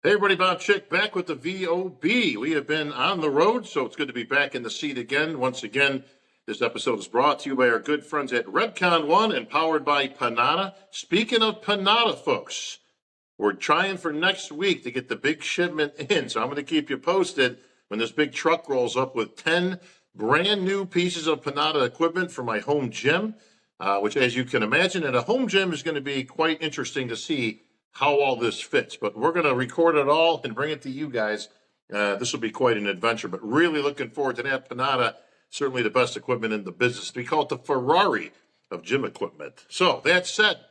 Hey everybody, Bob Chick back with the VOB. We have been on the road, so it's good to be back in the seat again. Once again, this episode is brought to you by our good friends at Redcon One and powered by Panada. Speaking of Panada, folks, we're trying for next week to get the big shipment in, so I'm going to keep you posted when this big truck rolls up with 10 brand new pieces of Panada equipment for my home gym, which, as you can imagine, at a home gym is going to be quite interesting to see how all this fits, but we're going to record it all and bring it to you guys. This will be quite an adventure, but really looking forward to that. Panada, certainly the best equipment in the business. We call it the Ferrari of gym equipment. So that said,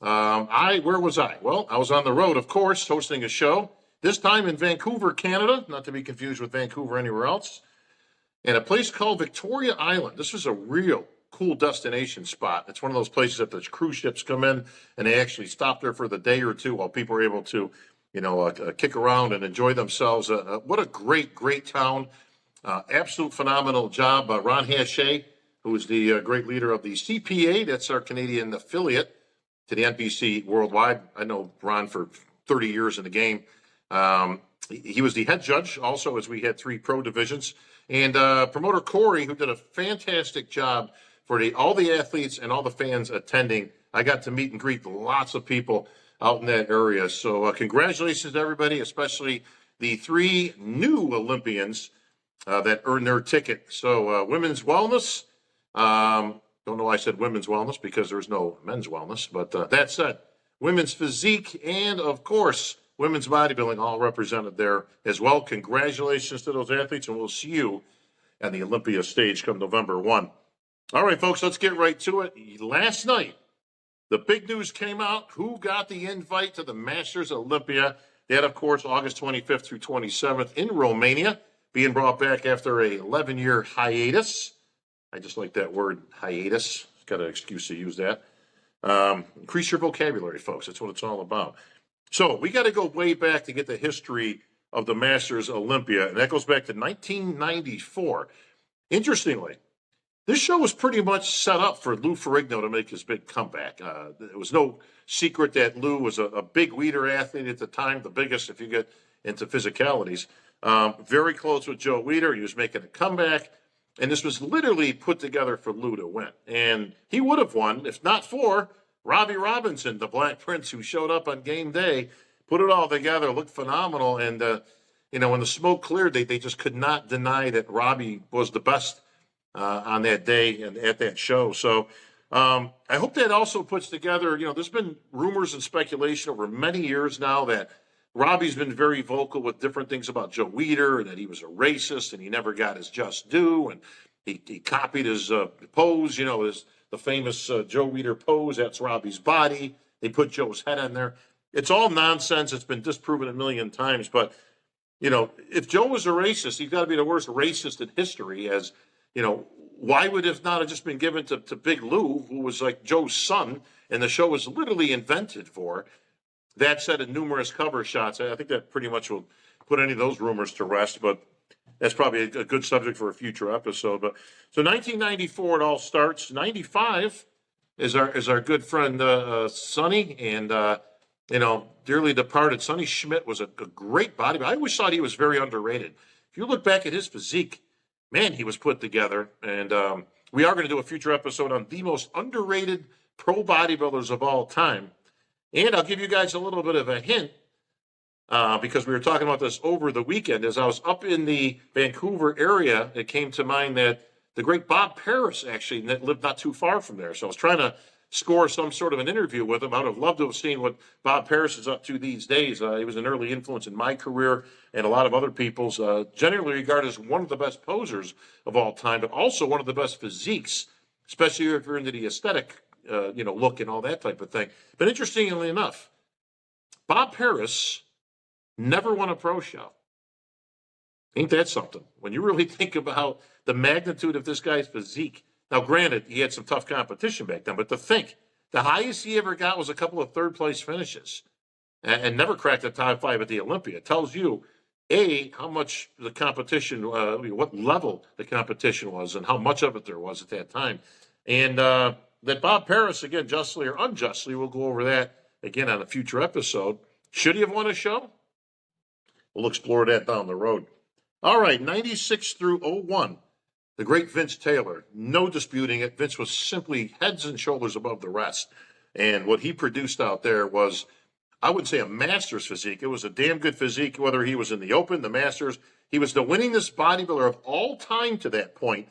where was I? Well, I was on the road, of course, hosting a show, this time in Vancouver, Canada, not to be confused with Vancouver anywhere else, and a place called Victoria Island. This was a real cool destination spot. It's one of those places that the cruise ships come in and they actually stop there for the day or two while people are able to, kick around and enjoy themselves. What a great town. Absolute phenomenal job. Ron Hachey, who is the great leader of the CPA, that's our Canadian affiliate to the NPC worldwide. I know Ron for 30 years in the game. He was the head judge also, as we had 3 pro divisions. And promoter Corey, who did a fantastic job for all the athletes and all the fans attending. I got to meet and greet lots of people out in that area. So congratulations to everybody, especially the 3 new Olympians that earned their ticket. So women's wellness, don't know why I said women's wellness because there's no men's wellness. But that said, women's physique and, of course, women's bodybuilding all represented there as well. Congratulations to those athletes, and we'll see you on the Olympia stage come November 1. All right, folks, let's get right to it. Last night, the big news came out. Who got the invite to the Masters Olympia? That, of course, August 25th through 27th in Romania, being brought back after a 11-year hiatus. I just like that word, hiatus. Got an excuse to use that. Increase your vocabulary, folks. That's what it's all about. So we got to go way back to get the history of the Masters Olympia, and that goes back to 1994. Interestingly, this show was pretty much set up for Lou Ferrigno to make his big comeback. It was no secret that Lou was a big leader athlete at the time, the biggest if you get into physicalities. Very close with Joe Weider. He was making a comeback, and this was literally put together for Lou to win. And he would have won if not for Robbie Robinson, the Black Prince, who showed up on game day, put it all together, looked phenomenal. And, when the smoke cleared, they just could not deny that Robbie was the best on that day and at that show. So I hope that also puts together, there's been rumors and speculation over many years now that Robbie's been very vocal with different things about Joe Weider and that he was a racist and he never got his just due. And he copied his pose, the famous Joe Weider pose. That's Robbie's body. They put Joe's head on there. It's all nonsense. It's been disproven a million times. But, if Joe was a racist, he's got to be the worst racist in history. As, why would it not have just been given to Big Lou, who was like Joe's son, and the show was literally invented for? That said, in numerous cover shots, I think that pretty much will put any of those rumors to rest. But that's probably a good subject for a future episode. But so 1994, it all starts. 95 is our good friend Sonny, and dearly departed Sonny Schmidt was a great bodybuilder. I always thought he was very underrated. If you look back at his physique, man, he was put together. And we are going to do a future episode on the most underrated pro bodybuilders of all time. And I'll give you guys a little bit of a hint. Because we were talking about this over the weekend. As I was up in the Vancouver area, it came to mind that the great Bob Paris actually lived not too far from there. So I was trying to score some sort of an interview with him. I would have loved to have seen what Bob Paris is up to these days. He was an early influence in my career and a lot of other people's. Generally regarded as one of the best posers of all time, but also one of the best physiques, especially if you're into the aesthetic, look and all that type of thing. But interestingly enough, Bob Paris never won a pro show. Ain't that something? When you really think about the magnitude of this guy's physique. Now, granted, he had some tough competition back then, but to think, the highest he ever got was a couple of third-place finishes and never cracked the top 5 at the Olympia. It tells you, A, how much the competition, what level the competition was and how much of it there was at that time. And that Bob Paris, again, justly or unjustly, we'll go over that again on a future episode. Should he have won a show? we'll explore that down the road. All right, 96 through 01. The great Vince Taylor, no disputing it. Vince was simply heads and shoulders above the rest. And what he produced out there was, I wouldn't say a Masters physique. It was a damn good physique, whether he was in the Open, the Masters. He was the winningest bodybuilder of all time to that point,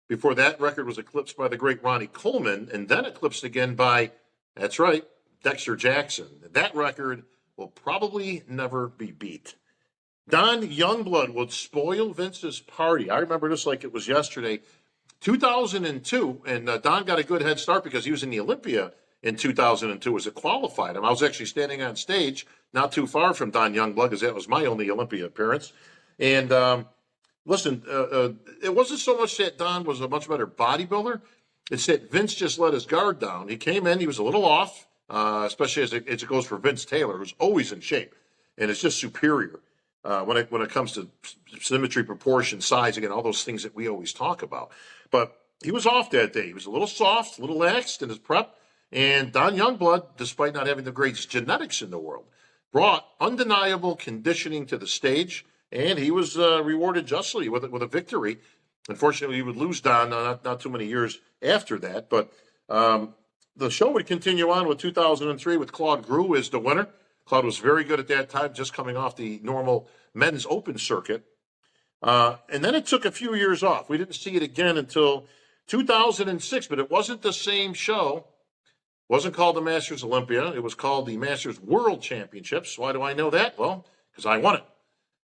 before that record was eclipsed by the great Ronnie Coleman, and then eclipsed again by, that's right, Dexter Jackson. That record will probably never be beat. Don Youngblood would spoil Vince's party. I remember this like it was yesterday. 2002, and Don got a good head start because he was in the Olympia in 2002 as a qualified him. I was actually standing on stage not too far from Don Youngblood because that was my only Olympia appearance. And listen, it wasn't so much that Don was a much better bodybuilder. It's that Vince just let his guard down. He came in, he was a little off, especially as it goes for Vince Taylor, who's always in shape and is just superior when it comes to symmetry, proportion, size, again, all those things that we always talk about. But he was off that day. He was a little soft, a little laxed in his prep. And Don Youngblood, despite not having the greatest genetics in the world, brought undeniable conditioning to the stage, and he was rewarded justly with a victory. Unfortunately, he would lose Don not too many years after that. But the show would continue on with 2003 with Claude Grew as the winner. Claude was very good at that time, just coming off the normal men's open circuit. And then it took a few years off. We didn't see it again until 2006, but it wasn't the same show. It wasn't called the Masters Olympia. It was called the Masters World Championships. Why do I know that? Well, because I won it.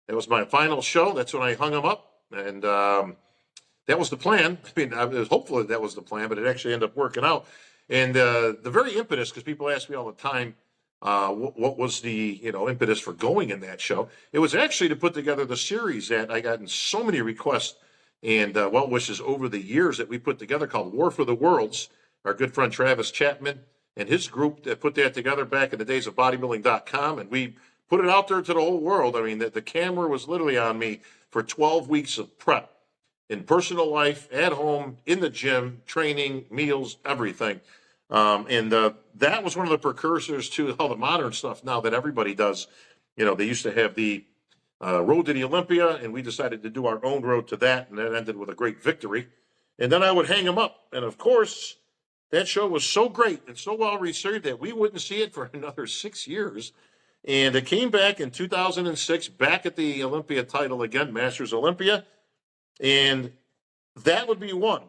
It was my final show. That's when I hung him up. And that was the plan. I mean, I was hopeful that was the plan, but it actually ended up working out. And the very impetus, because people ask me all the time, what was the impetus for going in that show? It was actually to put together the series that I got in so many requests and well wishes over the years that we put together called War for the Worlds. Our good friend Travis Chapman and his group that put that together back in the days of bodybuilding.com, and we put it out there to the whole world. I mean, the camera was literally on me for 12 weeks of prep in personal life, at home, in the gym, training, meals, everything. And that was one of the precursors to all the modern stuff now that everybody does. They used to have the road to the Olympia, and we decided to do our own road to that, and that ended with a great victory. And then I would hang them up. And of course, that show was so great and so well received that we wouldn't see it for another 6 years. And it came back in 2006, back at the Olympia title again, Masters Olympia. And that would be won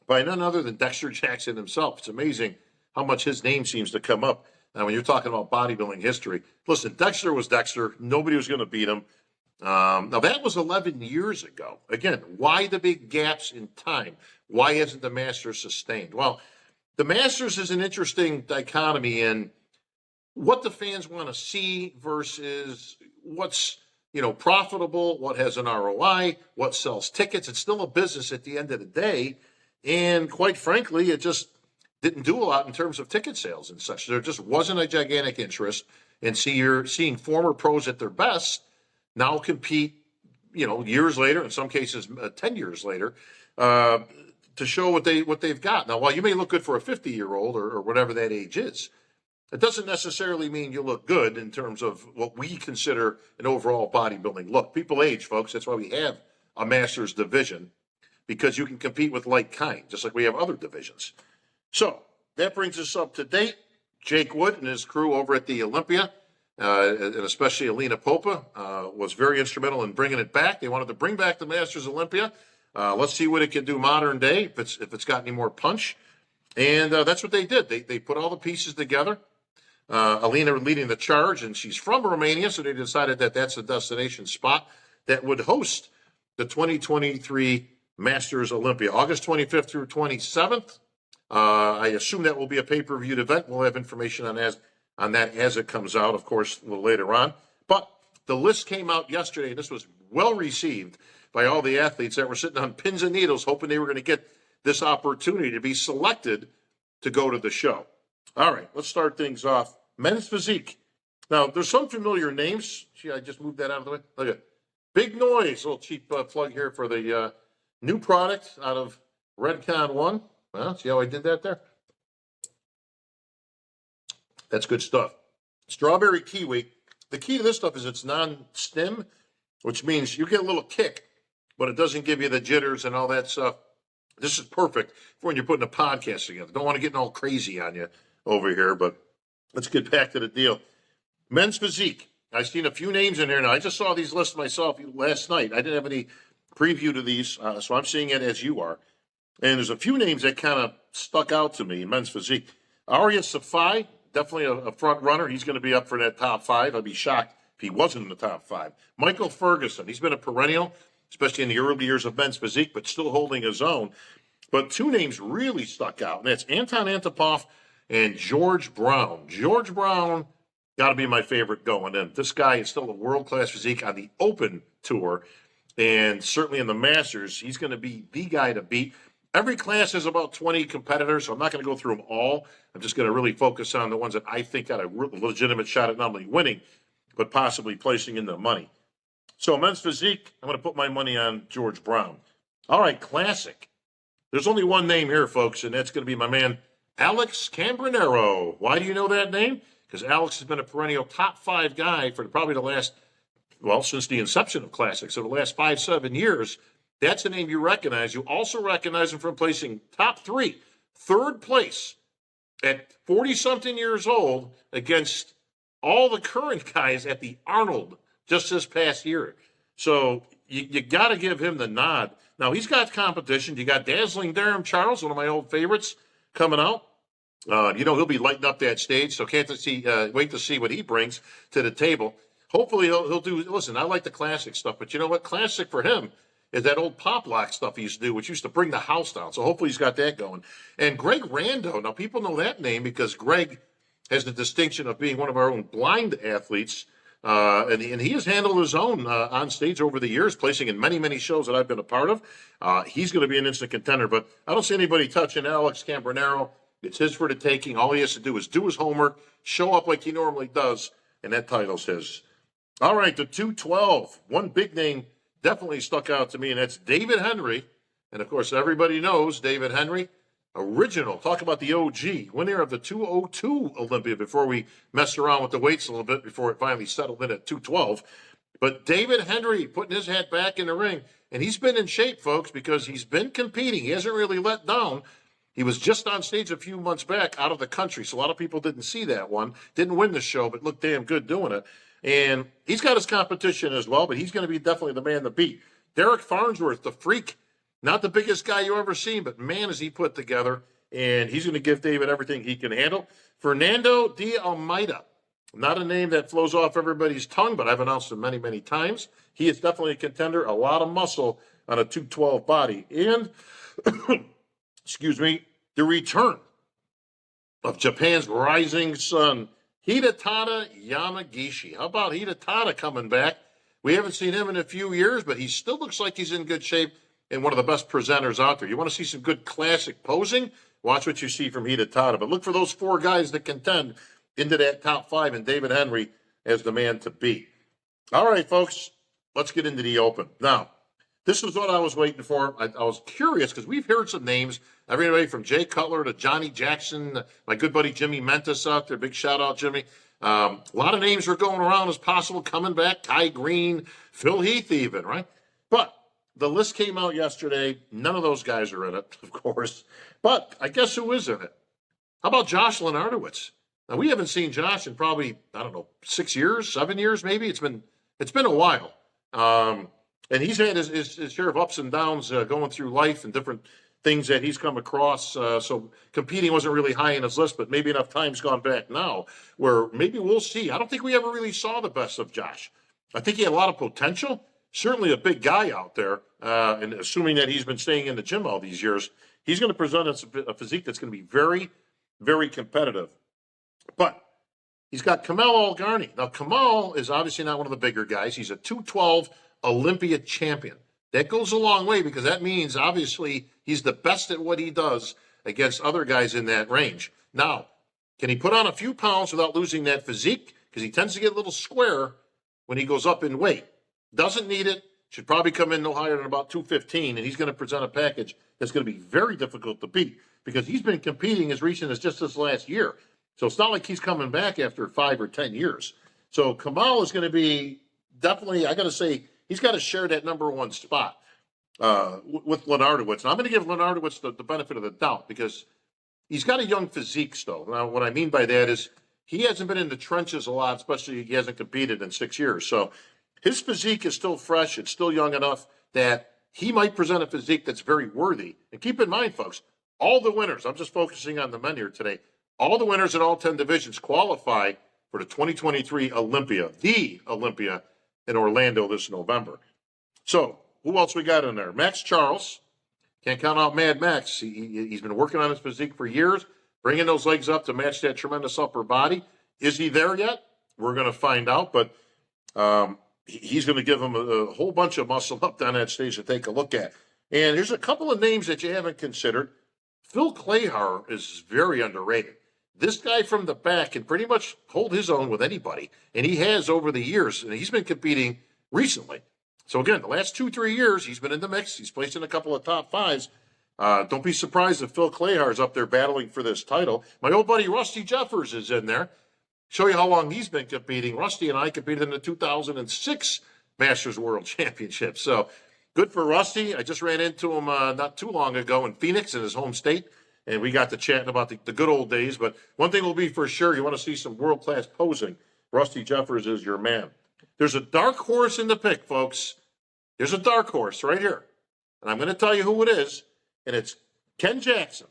by none other than Dexter Jackson himself. It's amazing how much his name seems to come up when you're talking about bodybuilding history. Listen, Dexter was Dexter. Nobody was going to beat him. Now, that was 11 years ago. Again, why the big gaps in time? Why hasn't the Masters sustained? Well, the Masters is an interesting dichotomy in what the fans want to see versus what's profitable, what has an ROI, what sells tickets. It's still a business at the end of the day. And quite frankly, it just didn't do a lot in terms of ticket sales and such. There just wasn't a gigantic interest in seeing former pros at their best now compete, years later, in some cases 10 years later, to show what they've got. Now, while you may look good for a 50-year-old or whatever that age is, it doesn't necessarily mean you look good in terms of what we consider an overall bodybuilding look. People age, folks. That's why we have a Masters division, because you can compete with like kind, just like we have other divisions. So that brings us up to date. Jake Wood and his crew over at the Olympia, and especially Alina Popa, was very instrumental in bringing it back. They wanted to bring back the Masters Olympia. Let's see what it can do modern day, if it's got any more punch. And that's what they did. They put all the pieces together. Alina leading the charge, and she's from Romania, so they decided that that's a destination spot that would host the 2023 Masters Olympia, August 25th through 27th. I assume that will be a pay-per-viewed event. We'll have information on that as it comes out, of course, a little later on. But the list came out yesterday, and this was well received by all the athletes that were sitting on pins and needles, hoping they were going to get this opportunity to be selected to go to the show. All right, let's start things off. Men's physique. Now, there's some familiar names. See, I just moved that out of the way. Look at Big Noise. A little cheap plug here for the new product out of Redcon 1. Well, see how I did that there? That's good stuff. Strawberry kiwi. The key to this stuff is it's non-stim, which means you get a little kick, but it doesn't give you the jitters and all that stuff. This is perfect for when you're putting a podcast together. Don't want to get all crazy on you over here, but let's get back to the deal. Men's physique. I've seen a few names in here now. I just saw these lists myself last night. I didn't have any preview to these, so I'm seeing it as you are. And there's a few names that kind of stuck out to me in men's physique. Arya Safai, definitely a front runner. He's going to be up for that top 5. I'd be shocked if he wasn't in the top 5. Michael Ferguson, he's been a perennial, especially in the early years of men's physique, but still holding his own. But two names really stuck out, and that's Anton Antipov and George Brown. George Brown got to be my favorite going in. This guy is still a world-class physique on the Open Tour, and certainly in the Masters, he's going to be the guy to beat. Every class has about 20 competitors, so I'm not going to go through them all. I'm just going to really focus on the ones that I think got a legitimate shot at not only winning, but possibly placing in the money. So men's physique, I'm going to put my money on George Brown. All right, classic. There's only one name here, folks, and that's going to be my man, Alex Cambronero. Why do you know that name? Because Alex has been a perennial top 5 guy for probably the last, since the inception of Classic, so the last 5-7 years. That's a name you recognize. You also recognize him from placing top 3, third place at 40-something years old against all the current guys at the Arnold just this past year. So you got to give him the nod. Now, he's got competition. You got Dazzling Durham Charles, one of my old favorites, coming out. He'll be lighting up that stage, so wait to see what he brings to the table. Hopefully he'll do, listen, I like the classic stuff, but you know what? Classic for him is that old pop lock stuff he used to do, which used to bring the house down. So hopefully he's got that going. And Greg Rando, now people know that name because Greg has the distinction of being one of our own blind athletes. And he has handled his own on stage over the years, placing in many, many shows that I've been a part of. He's going to be an instant contender, but I don't see anybody touching Alex Cambronero. It's his for the taking. All he has to do is do his homework, show up like he normally does, and that title's his. All right, the 212. One big name definitely stuck out to me, and that's David Henry. And, of course, everybody knows David Henry, original. Talk about the OG, winner of the 202 Olympia before we messed around with the weights a little bit before it finally settled in at 212. But David Henry putting his hat back in the ring, and he's been in shape, folks, because he's been competing. He hasn't really let down. He was just on stage a few months back out of the country, so a lot of people didn't see that one. Didn't win the show, but looked damn good doing it. And he's got his competition as well, but he's going to be definitely the man to beat. Derek Farnsworth, the freak, not the biggest guy you ever seen, but man, is he put together. And he's going to give David everything he can handle. Fernando de Almeida, not a name that flows off everybody's tongue, but I've announced him many, many times. He is definitely a contender, a lot of muscle on a 212 body. And the return of Japan's rising sun, Hidetada Yamagishi. How about Hidetada coming back? We haven't seen him in a few years, but he still looks like he's in good shape and one of the best presenters out there. You want to see some good classic posing? Watch what you see from Hidetada. But look for those 4 guys that contend into that top 5, and David Henry as the man to beat. All right, folks, let's get into the Open. Now, this is what I was waiting for. I was curious because we've heard some names, everybody from Jay Cutler to Johnny Jackson, my good buddy Jimmy Mentis out there. Big shout out, Jimmy. A lot of names were going around as possible coming back. Kai Green, Phil Heath even, right? But the list came out yesterday. None of those guys are in it, of course. But I guess who is in it? How about Josh Lenardowitz? Now, we haven't seen Josh in probably, 6 years, 7 years maybe. It's been a while. And he's had his share of ups and downs going through life and different things that he's come across. So competing wasn't really high in his list, but maybe enough time's gone back now where maybe we'll see. I don't think we ever really saw the best of Josh. I think he had a lot of potential. Certainly a big guy out there. And assuming that he's been staying in the gym all these years, he's going to present us a physique that's going to be very, very competitive. But he's got Kamal Algarni. Now, Kamal is obviously not one of the bigger guys. He's a 212 Olympia champion. That goes a long way because that means, obviously, he's the best at what he does against other guys in that range. Now, can he put on a few pounds without losing that physique? Because he tends to get a little square when he goes up in weight. Doesn't need it. Should probably come in no higher than about 215, and he's going to present a package that's going to be very difficult to beat because he's been competing as recent as just this last year. So it's not like he's coming back after 5 or 10 years. So Kamal is going to be definitely, I got to say, he's got to share that number one spot with Lenardowitz. And I'm going to give Lenardowitz the benefit of the doubt because he's got a young physique still. Now, what I mean by that is he hasn't been in the trenches a lot, especially he hasn't competed in 6 years. So his physique is still fresh. It's still young enough that he might present a physique that's very worthy. And keep in mind, folks, all the winners, I'm just focusing on the men here today, all the winners in all 10 divisions qualify for the 2023 Olympia, the Olympia in Orlando this November. So who else we got in there? Max Charles. Can't count out Mad Max. He's been working on his physique for years, bringing those legs up to match that tremendous upper body. Is he there yet? We're going to find out, but he's going to give him a whole bunch of muscle up down that stage to take a look at. And here's a couple of names that you haven't considered. Phil Clahar is very underrated. This guy from the back can pretty much hold his own with anybody, and he has over the years, and he's been competing recently. So again, the last 2-3 years, he's been in the mix. He's placed in a couple of top fives. Don't be surprised if Phil Clahar is up there battling for this title. My old buddy Rusty Jeffers is in there. Show you how long he's been competing. Rusty and I competed in the 2006 Masters World Championship. So good for Rusty. I just ran into him not too long ago in Phoenix, in his home state, and we got to chatting about the good old days. But one thing will be for sure, you want to see some world-class posing. Rusty Jeffers is your man. There's a dark horse in the pick, folks. There's a dark horse right here. And I'm going to tell you who it is, and it's Ken Jackson.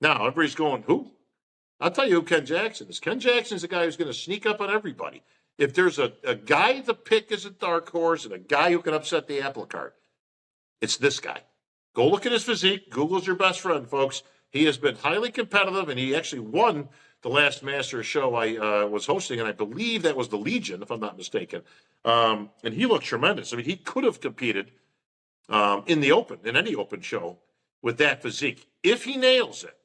Now, everybody's going, who? I'll tell you who Ken Jackson is. Ken Jackson is the guy who's going to sneak up on everybody. If there's a guy to pick as a dark horse and a guy who can upset the apple cart, it's this guy. Go look at his physique. Google's your best friend, folks. He has been highly competitive, and he actually won the last Masters show I was hosting, and I believe that was the Legion, if I'm not mistaken. And he looked tremendous. I mean, he could have competed in the Open, in any Open show, with that physique. If he nails it,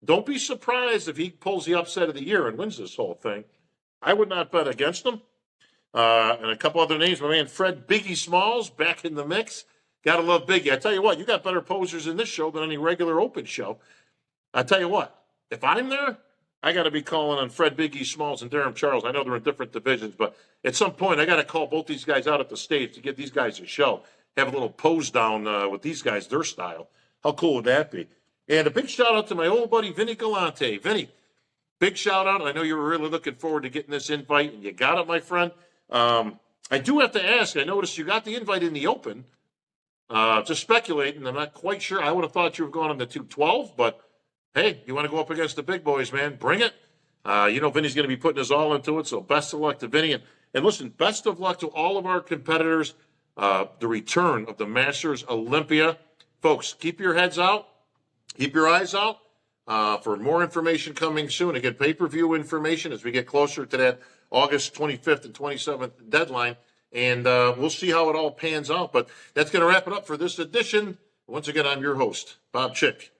don't be surprised if he pulls the upset of the year and wins this whole thing. I would not bet against him. And a couple other names. My man Fred Biggie Smalls back in the mix. Got to love Biggie. I tell you what, you got better posers in this show than any regular Open show. I tell you what, if I'm there, I got to be calling on Fred Biggie Smalls and Durham Charles. I know they're in different divisions, but at some point I got to call both these guys out at the stage to give these guys a show. Have a little pose down with these guys, their style. How cool would that be? And a big shout out to my old buddy Vinny Galante. Vinny, big shout out. I know you were really looking forward to getting this invite, and you got it, my friend. I do have to ask, I noticed you got the invite in the Open. Just speculating, I'm not quite sure. I would have thought you were going on the 212, but hey, you want to go up against the big boys, man, bring it. You know Vinny's going to be putting his all into it, so best of luck to Vinny. And listen, best of luck to all of our competitors. The return of the Masters Olympia. Folks, keep your heads out. Keep your eyes out for more information coming soon. Again, pay-per-view information as we get closer to that August 25th and 27th deadline. And we'll see how it all pans out. But that's going to wrap it up for this edition. Once again, I'm your host, Bob Chick.